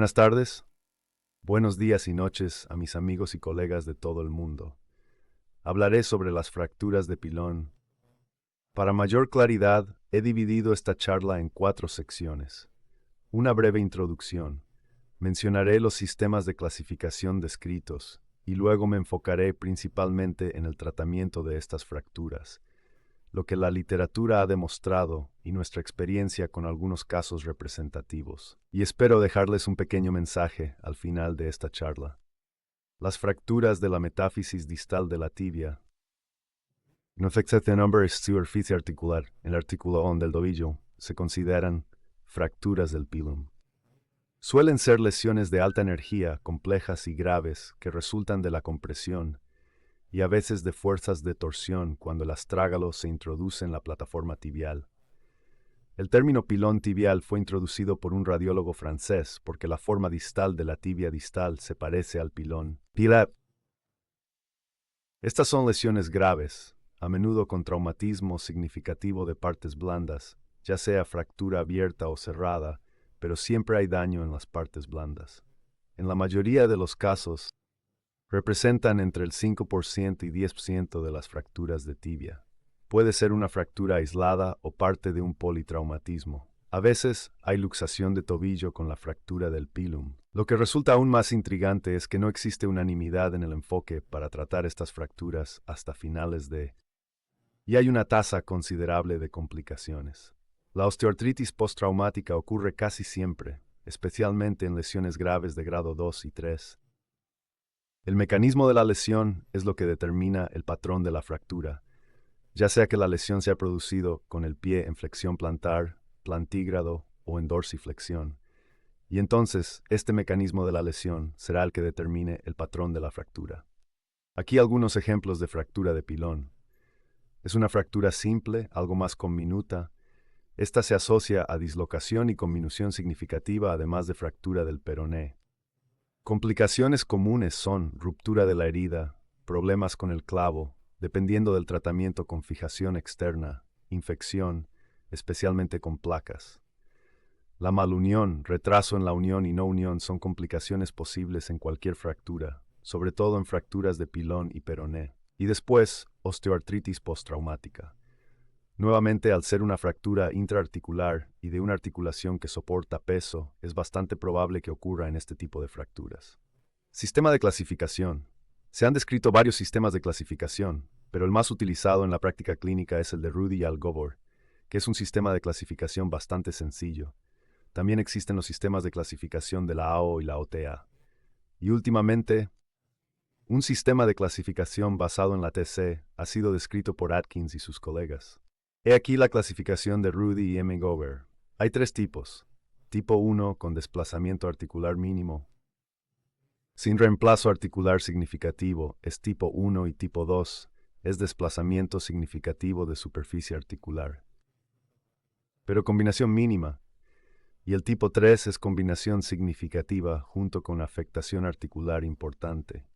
Buenas tardes, buenos días y noches a mis amigos y colegas de todo el mundo. Hablaré sobre las fracturas de pilón. Para mayor claridad, he dividido esta charla en 4 secciones. Una breve introducción. Mencionaré los sistemas de clasificación descritos y luego me enfocaré principalmente en el tratamiento de estas fracturas, lo que la literatura ha demostrado y nuestra experiencia con algunos casos representativos. Y espero dejarles un pequeño mensaje al final de esta charla. Las fracturas de la metáfisis distal de la tibia. No fixación number superficie articular, el artículo on del tobillo, se consideran fracturas del pilum. Suelen ser lesiones de alta energía, complejas y graves, que resultan de la compresión y a veces de fuerzas de torsión cuando el astrágalo se introduce en la plataforma tibial. El término pilón tibial fue introducido por un radiólogo francés porque la forma distal de la tibia distal se parece al pilón. Estas son lesiones graves, a menudo con traumatismo significativo de partes blandas, ya sea fractura abierta o cerrada, pero siempre hay daño en las partes blandas. En la mayoría de los casos, representan entre el 5% y 10% de las fracturas de tibia. Puede ser una fractura aislada o parte de un politraumatismo. A veces hay luxación de tobillo con la fractura del pilum. Lo que resulta aún más intrigante es que no existe unanimidad en el enfoque para tratar estas fracturas hasta finales y hay una tasa considerable de complicaciones. La osteoartritis postraumática ocurre casi siempre, especialmente en lesiones graves de grado 2 y 3. El mecanismo de la lesión es lo que determina el patrón de la fractura, ya sea que la lesión se ha producido con el pie en flexión plantar, plantígrado o en dorsiflexión. Y entonces, este mecanismo de la lesión será el que determine el patrón de la fractura. Aquí algunos ejemplos de fractura de pilón. Es una fractura simple, algo más conminuta. Esta se asocia a dislocación y conminución significativa, además de fractura del peroné. Complicaciones comunes son ruptura de la herida, problemas con el clavo, dependiendo del tratamiento con fijación externa, infección, especialmente con placas. La malunión, retraso en la unión y no unión son complicaciones posibles en cualquier fractura, sobre todo en fracturas de pilón y peroné. Y después, osteoartritis postraumática. Nuevamente, al ser una fractura intraarticular y de una articulación que soporta peso, es bastante probable que ocurra en este tipo de fracturas. Sistema de clasificación. Se han descrito varios sistemas de clasificación, pero el más utilizado en la práctica clínica es el de Rudy y Algobor, que es un sistema de clasificación bastante sencillo. También existen los sistemas de clasificación de la AO y la OTA. Y últimamente, un sistema de clasificación basado en la TC ha sido descrito por Atkins y sus colegas. He aquí la clasificación de Rudy y M. Gover. Hay 3 tipos. Tipo 1 con desplazamiento articular mínimo, sin reemplazo articular significativo, es tipo 1 y tipo 2 es desplazamiento significativo de superficie articular, pero combinación mínima. Y el tipo 3 es combinación significativa junto con afectación articular importante.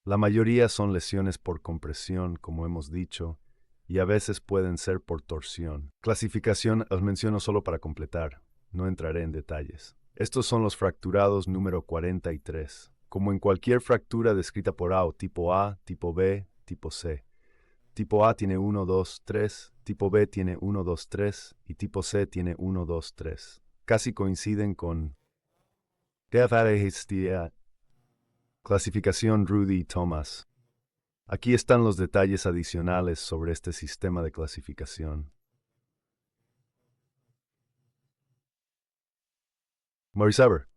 La mayoría son lesiones por compresión, como hemos dicho, y a veces pueden ser por torsión. Clasificación os menciono solo para completar, no entraré en detalles. Estos son los fracturados número 43. Como en cualquier fractura descrita por AO, tipo A, tipo B, tipo C. Tipo A tiene 1, 2, 3, tipo B tiene 1, 2, 3 y tipo C tiene 1, 2, 3. Casi coinciden con clasificación Rudy y Thomas. Aquí están los detalles adicionales sobre este sistema de clasificación. Morisaber.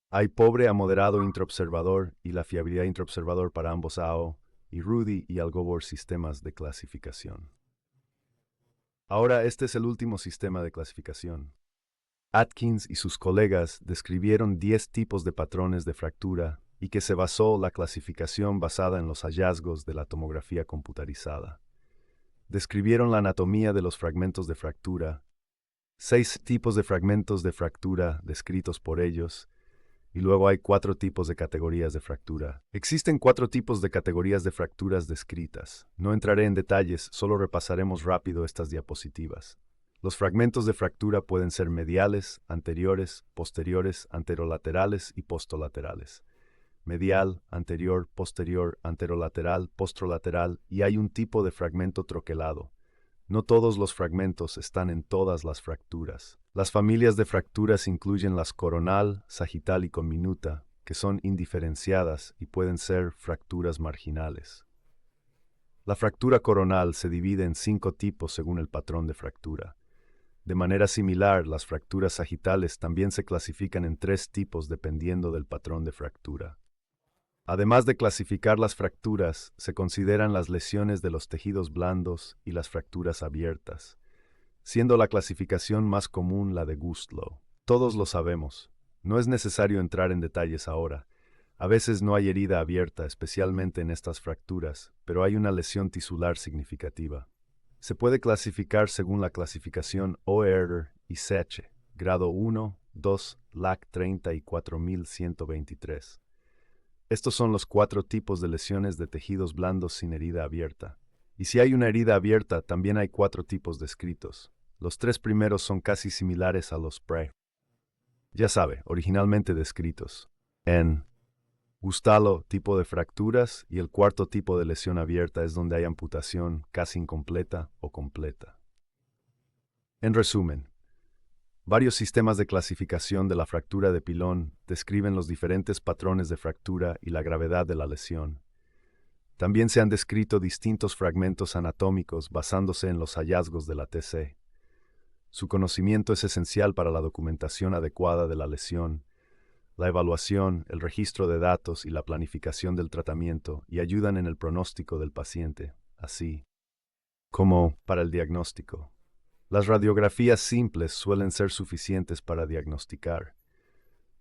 Hay pobre a moderado intraobservador y la fiabilidad intraobservador para ambos AO y Rudy y Algobor sistemas de clasificación. Ahora este es el último sistema de clasificación. Atkins y sus colegas describieron 10 tipos de patrones de fractura y que se basó la clasificación basada en los hallazgos de la tomografía computarizada. Describieron la anatomía de los fragmentos de fractura, 6 tipos de fragmentos de fractura descritos por ellos, y luego hay 4 tipos de categorías de fractura. Existen 4 tipos de categorías de fracturas descritas. No entraré en detalles, solo repasaremos rápido estas diapositivas. Los fragmentos de fractura pueden ser mediales, anteriores, posteriores, anterolaterales y postolaterales. Medial, anterior, posterior, anterolateral, postrolateral, y hay un tipo de fragmento troquelado. No todos los fragmentos están en todas las fracturas. Las familias de fracturas incluyen las coronal, sagital y conminuta, que son indiferenciadas y pueden ser fracturas marginales. La fractura coronal se divide en 5 tipos según el patrón de fractura. De manera similar, las fracturas sagitales también se clasifican en 3 tipos dependiendo del patrón de fractura. Además de clasificar las fracturas, se consideran las lesiones de los tejidos blandos y las fracturas abiertas, siendo la clasificación más común la de Gustlow. Todos lo sabemos. No es necesario entrar en detalles ahora. A veces no hay herida abierta, especialmente en estas fracturas, pero hay una lesión tisular significativa. Se puede clasificar según la clasificación Oerter y Seche, grado 1, 2, LAC 30 y 4123. Estos son los 4 tipos de lesiones de tejidos blandos sin herida abierta. Y si hay una herida abierta, también hay 4 tipos descritos. Los 3 primeros son casi similares a los pre. Ya sabe, originalmente descritos. En Gustalo, tipo de fracturas, y el 4º tipo de lesión abierta es donde hay amputación casi incompleta o completa. En resumen, varios sistemas de clasificación de la fractura de pilón describen los diferentes patrones de fractura y la gravedad de la lesión. También se han descrito distintos fragmentos anatómicos basándose en los hallazgos de la TC. Su conocimiento es esencial para la documentación adecuada de la lesión, la evaluación, el registro de datos y la planificación del tratamiento y ayudan en el pronóstico del paciente, así como para el diagnóstico. Las radiografías simples suelen ser suficientes para diagnosticar,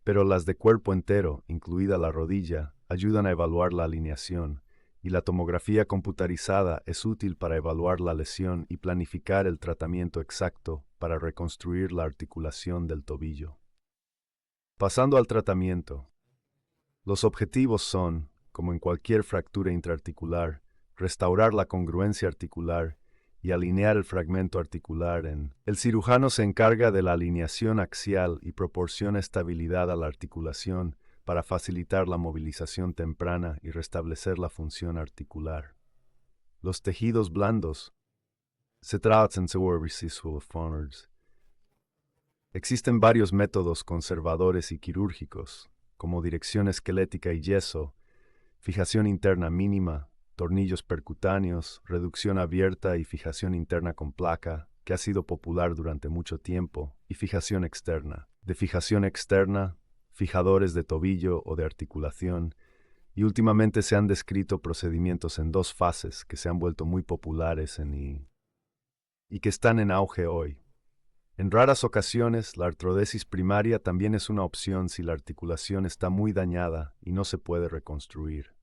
pero las de cuerpo entero, incluida la rodilla, ayudan a evaluar la alineación, y la tomografía computarizada es útil para evaluar la lesión y planificar el tratamiento exacto para reconstruir la articulación del tobillo. Pasando al tratamiento, los objetivos son, como en cualquier fractura intraarticular, restaurar la congruencia articular y alinear el fragmento articular El cirujano se encarga de la alineación axial y proporciona estabilidad a la articulación para facilitar la movilización temprana y restablecer la función articular. Los tejidos blandos se tratan de residuos. Existen varios métodos conservadores y quirúrgicos, como dirección esquelética y yeso, fijación interna mínima, tornillos percutáneos, reducción abierta y fijación interna con placa, que ha sido popular durante mucho tiempo, y fijación externa. De fijación externa, fijadores de tobillo o de articulación, y últimamente se han descrito procedimientos en 2 fases que se han vuelto muy populares y que están en auge hoy. En raras ocasiones, la artrodesis primaria también es una opción si la articulación está muy dañada y no se puede reconstruir.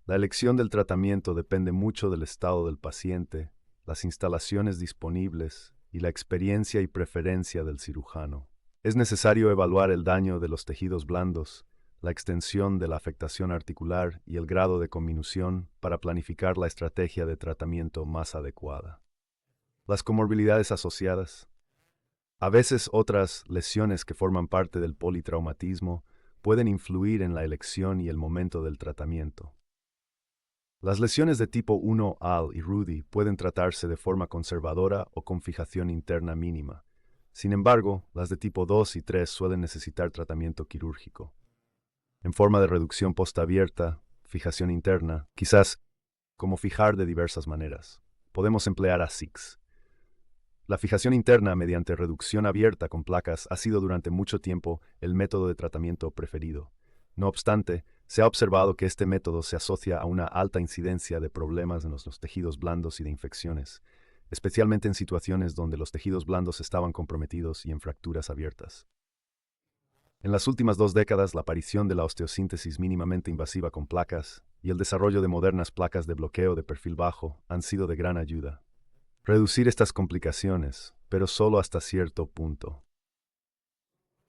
La elección del tratamiento depende mucho del estado del paciente, las instalaciones disponibles y la experiencia y preferencia del cirujano. Es necesario evaluar el daño de los tejidos blandos, la extensión de la afectación articular y el grado de conminución para planificar la estrategia de tratamiento más adecuada. Las comorbilidades asociadas. A veces otras lesiones que forman parte del politraumatismo pueden influir en la elección y el momento del tratamiento. Las lesiones de tipo 1 AL y RUDI pueden tratarse de forma conservadora o con fijación interna mínima. Sin embargo, las de tipo 2 y 3 suelen necesitar tratamiento quirúrgico. En forma de reducción postabierta, fijación interna, quizás como fijar de diversas maneras. Podemos emplear ASICS. La fijación interna mediante reducción abierta con placas ha sido durante mucho tiempo el método de tratamiento preferido. No obstante, se ha observado que este método se asocia a una alta incidencia de problemas en los tejidos blandos y de infecciones, especialmente en situaciones donde los tejidos blandos estaban comprometidos y en fracturas abiertas. En las últimas 2 décadas, la aparición de la osteosíntesis mínimamente invasiva con placas y el desarrollo de modernas placas de bloqueo de perfil bajo han sido de gran ayuda. Reducir estas complicaciones, pero solo hasta cierto punto.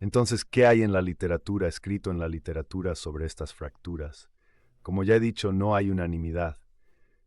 Entonces, ¿qué hay en la literatura, escrito en la literatura sobre estas fracturas? Como ya he dicho, no hay unanimidad,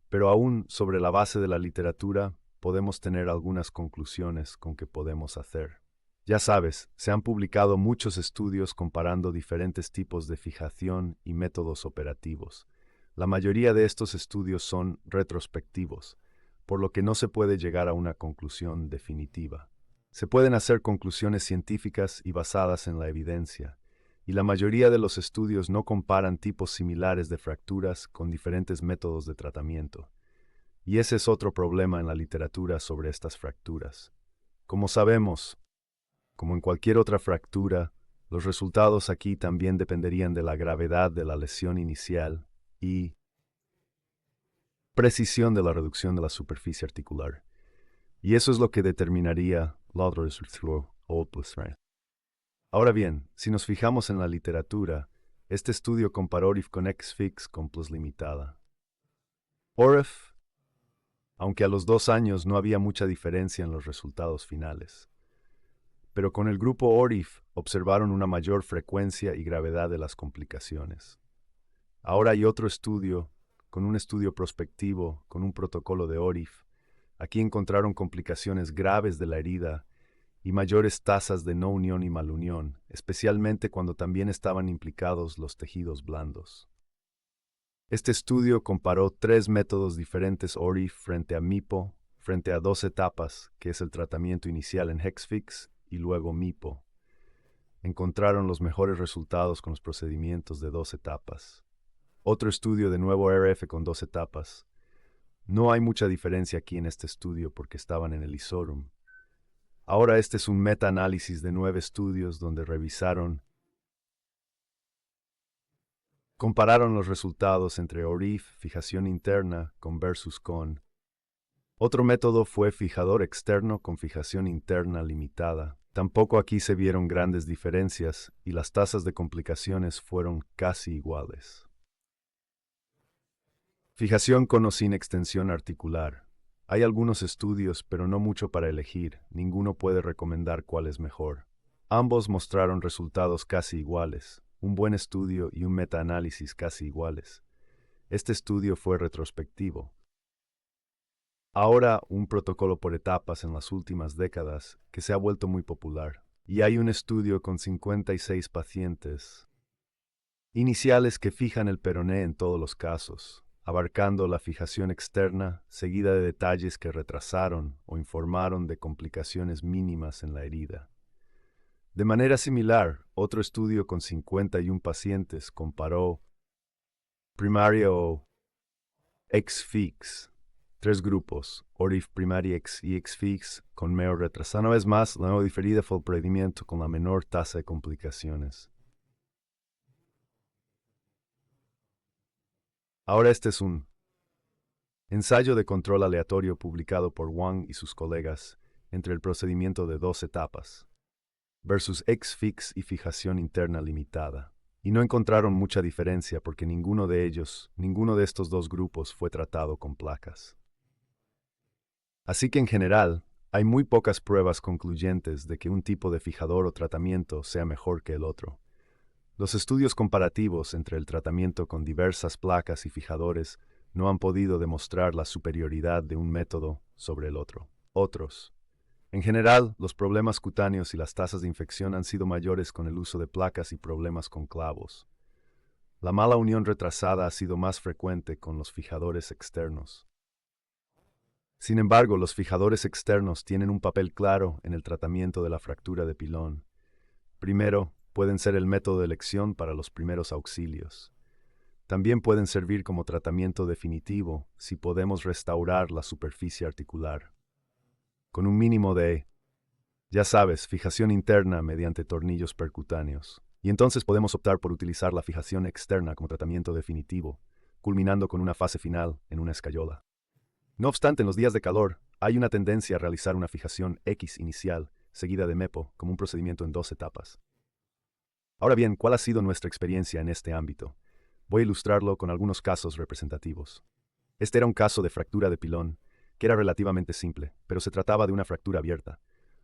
pero aún sobre la base de la literatura podemos tener algunas conclusiones con qué podemos hacer. Ya sabes, se han publicado muchos estudios comparando diferentes tipos de fijación y métodos operativos. La mayoría de estos estudios son retrospectivos, por lo que no se puede llegar a una conclusión definitiva. Se pueden hacer conclusiones científicas y basadas en la evidencia, y la mayoría de los estudios no comparan tipos similares de fracturas con diferentes métodos de tratamiento. Y ese es otro problema en la literatura sobre estas fracturas. Como sabemos, como en cualquier otra fractura, los resultados aquí también dependerían de la gravedad de la lesión inicial y precisión de la reducción de la superficie articular. Y eso es lo que determinaría Ahora bien, si nos fijamos en la literatura, este estudio comparó ORIF con XFIX con plus limitada. ORIF, aunque a los 2 años no había mucha diferencia en los resultados finales. Pero con el grupo ORIF observaron una mayor frecuencia y gravedad de las complicaciones. Ahora hay otro estudio, con un estudio prospectivo, con un protocolo de ORIF. Aquí encontraron complicaciones graves de la herida y mayores tasas de no unión y malunión, especialmente cuando también estaban implicados los tejidos blandos. Este estudio comparó 3 métodos diferentes ORIF frente a MIPO, frente a 2 etapas, que es el tratamiento inicial en Hexfix, y luego MIPO. Encontraron los mejores resultados con los procedimientos de 2 etapas. Otro estudio de nuevo RF con 2 etapas. No hay mucha diferencia aquí en este estudio porque estaban en el ISORUM. Ahora este es un metaanálisis de 9 estudios donde compararon los resultados entre ORIF, fijación interna, con versus con. Otro método fue fijador externo con fijación interna limitada. Tampoco aquí se vieron grandes diferencias y las tasas de complicaciones fueron casi iguales. Fijación con o sin extensión articular. Hay algunos estudios, pero no mucho para elegir. Ninguno puede recomendar cuál es mejor. Ambos mostraron resultados casi iguales, un buen estudio y un metaanálisis casi iguales. Este estudio fue retrospectivo. Ahora, un protocolo por etapas en las últimas décadas que se ha vuelto muy popular. Y hay un estudio con 56 pacientes iniciales que fijan el peroné en todos los casos, abarcando la fijación externa, seguida de detalles que retrasaron o informaron de complicaciones mínimas en la herida. De manera similar, otro estudio con 51 pacientes comparó primaria o XFIX, 3 grupos, ORIF primaria y XFIX con mayor retraso. Una vez más, la nueva diferida fue el procedimiento con la menor tasa de complicaciones. Ahora este es un ensayo de control aleatorio publicado por Wang y sus colegas entre el procedimiento de 2 etapas versus XFIX y fijación interna limitada. Y no encontraron mucha diferencia porque ninguno de estos 2 grupos fue tratado con placas. Así que en general, hay muy pocas pruebas concluyentes de que un tipo de fijador o tratamiento sea mejor que el otro. Los estudios comparativos entre el tratamiento con diversas placas y fijadores no han podido demostrar la superioridad de un método sobre el otro. En general, los problemas cutáneos y las tasas de infección han sido mayores con el uso de placas y problemas con clavos. La mala unión retrasada ha sido más frecuente con los fijadores externos. Sin embargo, los fijadores externos tienen un papel claro en el tratamiento de la fractura de pilón. Primero, pueden ser el método de elección para los primeros auxilios. También pueden servir como tratamiento definitivo si podemos restaurar la superficie articular. Con un mínimo de, ya sabes, fijación interna mediante tornillos percutáneos. Y entonces podemos optar por utilizar la fijación externa como tratamiento definitivo, culminando con una fase final en una escayola. No obstante, en los días de calor, hay una tendencia a realizar una fijación X inicial, seguida de MEPO, como un procedimiento en 2 etapas. Ahora bien, ¿cuál ha sido nuestra experiencia en este ámbito? Voy a ilustrarlo con algunos casos representativos. Este era un caso de fractura de pilón, que era relativamente simple, pero se trataba de una fractura abierta.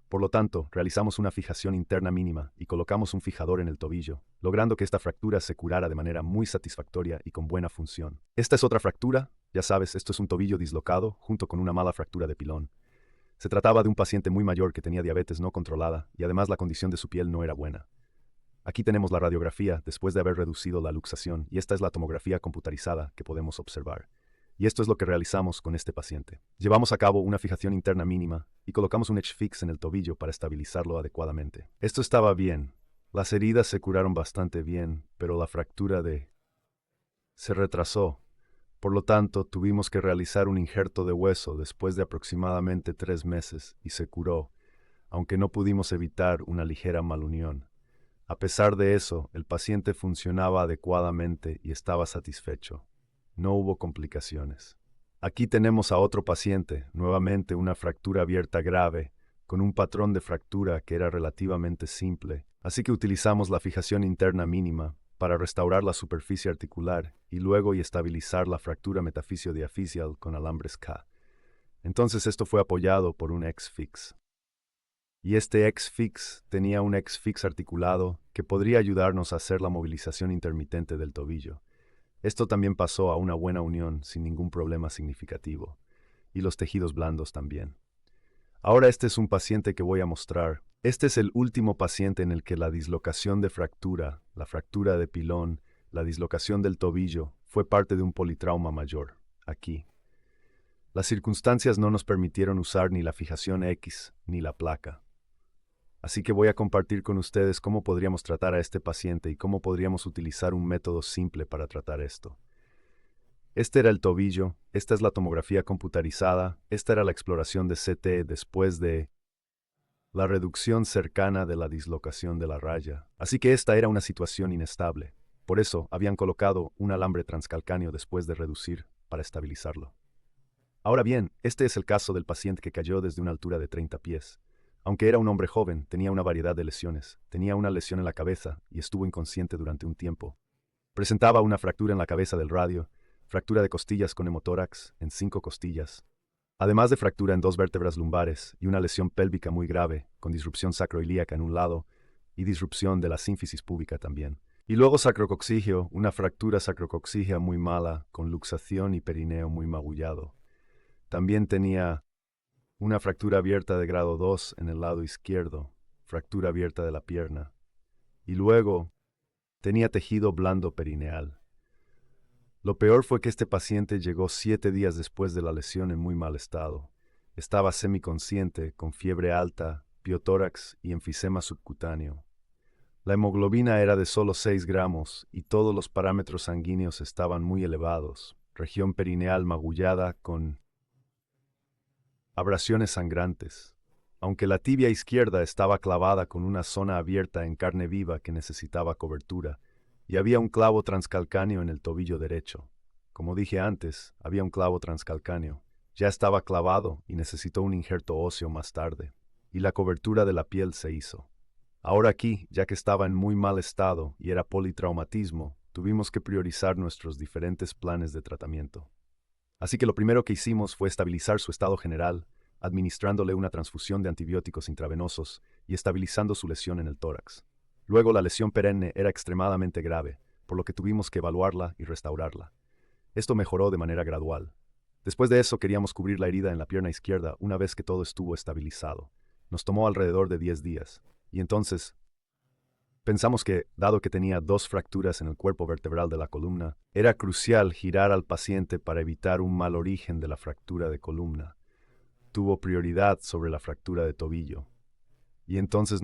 Por lo tanto, realizamos una fijación interna mínima y colocamos un fijador en el tobillo, logrando que esta fractura se curara de manera muy satisfactoria y con buena función. Esta es otra fractura, ya sabes, esto es un tobillo dislocado junto con una mala fractura de pilón. Se trataba de un paciente muy mayor que tenía diabetes no controlada y además la condición de su piel no era buena. Aquí tenemos la radiografía después de haber reducido la luxación y esta es la tomografía computarizada que podemos observar. Y esto es lo que realizamos con este paciente. Llevamos a cabo una fijación interna mínima y colocamos un edge fix en el tobillo para estabilizarlo adecuadamente. Esto estaba bien. Las heridas se curaron bastante bien, pero la fractura se retrasó. Por lo tanto, tuvimos que realizar un injerto de hueso después de aproximadamente 3 meses y se curó, aunque no pudimos evitar una ligera malunión. A pesar de eso, el paciente funcionaba adecuadamente y estaba satisfecho. No hubo complicaciones. Aquí tenemos a otro paciente, nuevamente una fractura abierta grave, con un patrón de fractura que era relativamente simple, así que utilizamos la fijación interna mínima para restaurar la superficie articular y luego estabilizar la fractura metafisio-diaficial con alambres K. Entonces esto fue apoyado por un X-Fix. Y este X-Fix tenía un X-Fix articulado que podría ayudarnos a hacer la movilización intermitente del tobillo. Esto también pasó a una buena unión sin ningún problema significativo. Y los tejidos blandos también. Ahora este es un paciente que voy a mostrar. Este es el último paciente en el que la dislocación de fractura, la fractura de pilón, la dislocación del tobillo fue parte de un politrauma mayor. Aquí. Las circunstancias no nos permitieron usar ni la fijación X ni la placa. Así que voy a compartir con ustedes cómo podríamos tratar a este paciente y cómo podríamos utilizar un método simple para tratar esto. Este era el tobillo, esta es la tomografía computarizada, esta era la exploración de CT después de la reducción cercana de la dislocación de la raya. Así que esta era una situación inestable. Por eso habían colocado un alambre transcalcáneo después de reducir para estabilizarlo. Ahora bien, este es el caso del paciente que cayó desde una altura de 30 pies. Aunque era un hombre joven, tenía una variedad de lesiones. Tenía una lesión en la cabeza y estuvo inconsciente durante un tiempo. Presentaba una fractura en la cabeza del radio, fractura de costillas con hemotórax en 5 costillas, además de fractura en 2 vértebras lumbares y una lesión pélvica muy grave, con disrupción sacroilíaca en un lado y disrupción de la sínfisis púbica también. Y luego sacrocoxígeo, una fractura sacrocoxígea muy mala, con luxación y perineo muy magullado. También tenía una fractura abierta de grado 2 en el lado izquierdo, fractura abierta de la pierna. Y luego tenía tejido blando perineal. Lo peor fue que este paciente llegó 7 días después de la lesión en muy mal estado. Estaba semiconsciente, con fiebre alta, piotórax y enfisema subcutáneo. La hemoglobina era de solo 6 gramos y todos los parámetros sanguíneos estaban muy elevados. Región perineal magullada con abrasiones sangrantes. Aunque la tibia izquierda estaba clavada con una zona abierta en carne viva que necesitaba cobertura, y había un clavo transcalcáneo en el tobillo derecho. Como dije antes, había un clavo transcalcáneo. Ya estaba clavado y necesitó un injerto óseo más tarde, y la cobertura de la piel se hizo. Ahora aquí, ya que estaba en muy mal estado y era politraumatismo, tuvimos que priorizar nuestros diferentes planes de tratamiento. Así que lo primero que hicimos fue estabilizar su estado general, administrándole una transfusión de antibióticos intravenosos y estabilizando su lesión en el tórax. Luego la lesión perenne era extremadamente grave, por lo que tuvimos que evaluarla y restaurarla. Esto mejoró de manera gradual. Después de eso queríamos cubrir la herida en la pierna izquierda una vez que todo estuvo estabilizado. Nos tomó alrededor de 10 días, y entonces pensamos que, dado que tenía 2 fracturas en el cuerpo vertebral de la columna, era crucial girar al paciente para evitar un mal origen de la fractura de columna. Tuvo prioridad sobre la fractura de tobillo. Y entonces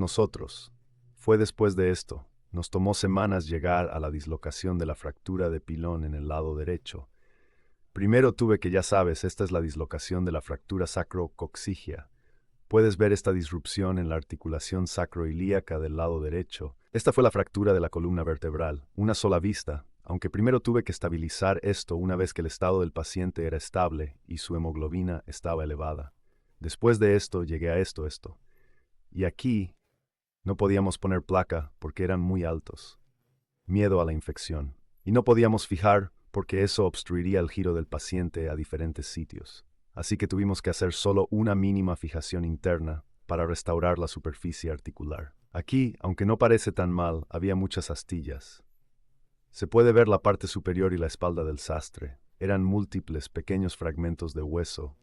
fue después de esto, nos tomó semanas llegar a la dislocación de la fractura de pilón en el lado derecho. Primero tuve que, ya sabes, esta es la dislocación de la fractura sacrocoxígea. Puedes ver esta disrupción en la articulación sacroilíaca del lado derecho. Esta fue la fractura de la columna vertebral, una sola vista, aunque primero tuve que estabilizar esto una vez que el estado del paciente era estable y su hemoglobina estaba elevada. Después de esto llegué a esto. Y aquí no podíamos poner placa porque eran muy altos. Miedo a la infección. Y no podíamos fijar porque eso obstruiría el giro del paciente a diferentes sitios. Así que tuvimos que hacer solo una mínima fijación interna para restaurar la superficie articular. Aquí, aunque no parece tan mal, había muchas astillas. Se puede ver la parte superior y la espalda del sastre. Eran múltiples pequeños fragmentos de hueso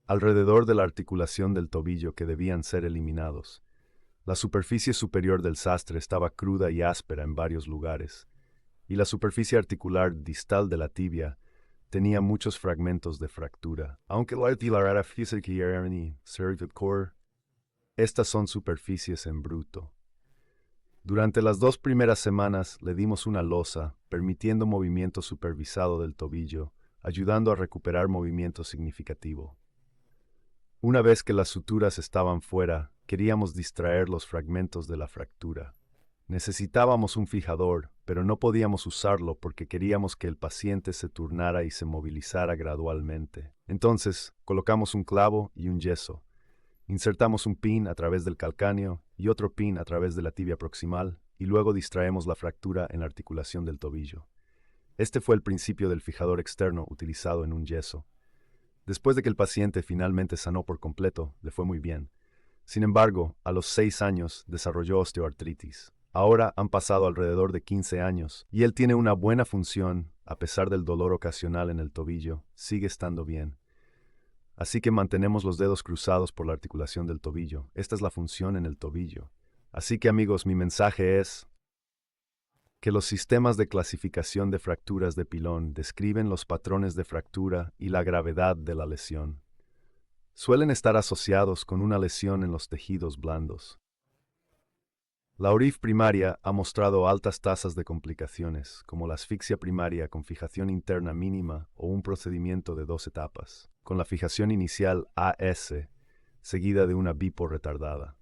alrededor de la articulación del tobillo que debían ser eliminados. La superficie superior del sastre estaba cruda y áspera en varios lugares, y la superficie articular distal de la tibia tenía muchos fragmentos de fractura. Aunque la articular física y core, estas son superficies en bruto. Durante las 2 primeras semanas le dimos una losa, permitiendo movimiento supervisado del tobillo, ayudando a recuperar movimiento significativo. Una vez que las suturas estaban fuera, queríamos distraer los fragmentos de la fractura. Necesitábamos un fijador, pero no podíamos usarlo porque queríamos que el paciente se turnara y se movilizara gradualmente. Entonces, colocamos un clavo y un yeso. Insertamos un pin a través del calcáneo y otro pin a través de la tibia proximal y luego distraemos la fractura en la articulación del tobillo. Este fue el principio del fijador externo utilizado en un yeso. Después de que el paciente finalmente sanó por completo, le fue muy bien. Sin embargo, a los 6 años desarrolló osteoartritis. Ahora han pasado alrededor de 15 años y él tiene una buena función, a pesar del dolor ocasional en el tobillo, sigue estando bien. Así que mantenemos los dedos cruzados por la articulación del tobillo. Esta es la función en el tobillo. Así que amigos, mi mensaje es que los sistemas de clasificación de fracturas de pilón describen los patrones de fractura y la gravedad de la lesión. Suelen estar asociados con una lesión en los tejidos blandos. La ORIF primaria ha mostrado altas tasas de complicaciones, como la asfixia primaria con fijación interna mínima o un procedimiento de 2 etapas, con la fijación inicial AS, seguida de una bipo retardada.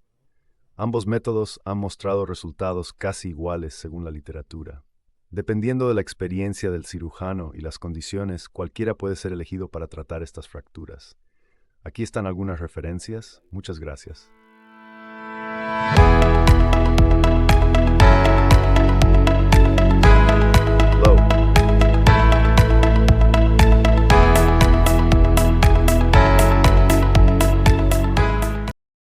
Ambos métodos han mostrado resultados casi iguales según la literatura. Dependiendo de la experiencia del cirujano y las condiciones, cualquiera puede ser elegido para tratar estas fracturas. Aquí están algunas referencias. Muchas gracias.